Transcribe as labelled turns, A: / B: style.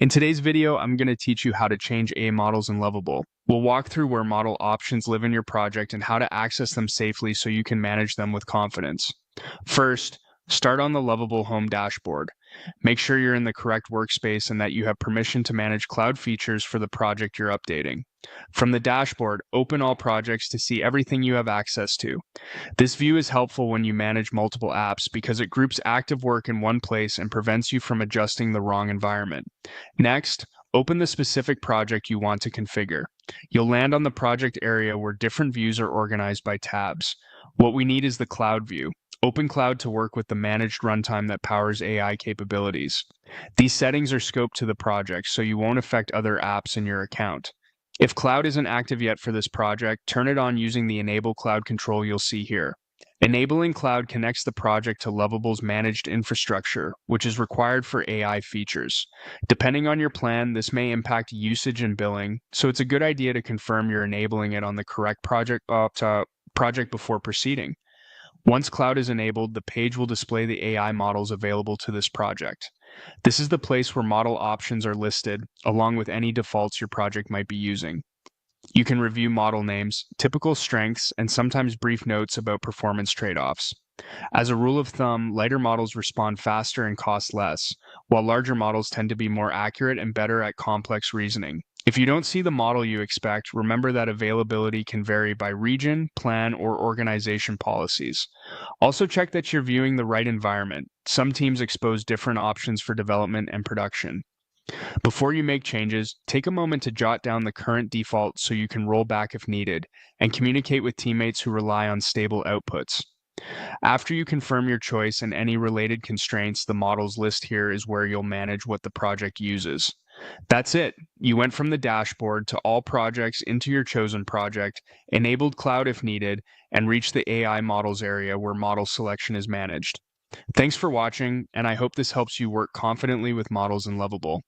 A: In today's video, I'm going to teach you how to change AI models in Lovable. We'll walk through where model options live in your project and how to access them safely so you can manage them with confidence. First, start on the Lovable Home dashboard. Make sure you're in the correct workspace and that you have permission to manage cloud features for the project you're updating. From the dashboard, open all projects to see everything you have access to. This view is helpful when you manage multiple apps because it groups active work in one place and prevents you from adjusting the wrong environment. Next, open the specific project you want to configure. You'll land on the project area where different views are organized by tabs. What we need is the cloud view. Open Cloud to work with the managed runtime that powers AI capabilities. These settings are scoped to the project, so you won't affect other apps in your account. If Cloud isn't active yet for this project, turn it on using the Enable Cloud control you'll see here. Enabling Cloud connects the project to Lovable's managed infrastructure, which is required for AI features. Depending on your plan, this may impact usage and billing, so it's a good idea to confirm you're enabling it on the correct project before proceeding. Once Cloud is enabled, the page will display the AI models available to this project. This is the place where model options are listed, along with any defaults your project might be using. You can review model names, typical strengths, and sometimes brief notes about performance trade-offs. As a rule of thumb, lighter models respond faster and cost less, while larger models tend to be more accurate and better at complex reasoning. If you don't see the model you expect, remember that availability can vary by region, plan, or organization policies. Also check that you're viewing the right environment. Some teams expose different options for development and production. Before you make changes, take a moment to jot down the current default so you can roll back if needed, and communicate with teammates who rely on stable outputs. After you confirm your choice and any related constraints, the models list here is where you'll manage what the project uses. That's it. You went from the dashboard to all projects into your chosen project, enabled Cloud if needed, and reached the AI models area where model selection is managed. Thanks for watching, and I hope this helps you work confidently with models in Lovable.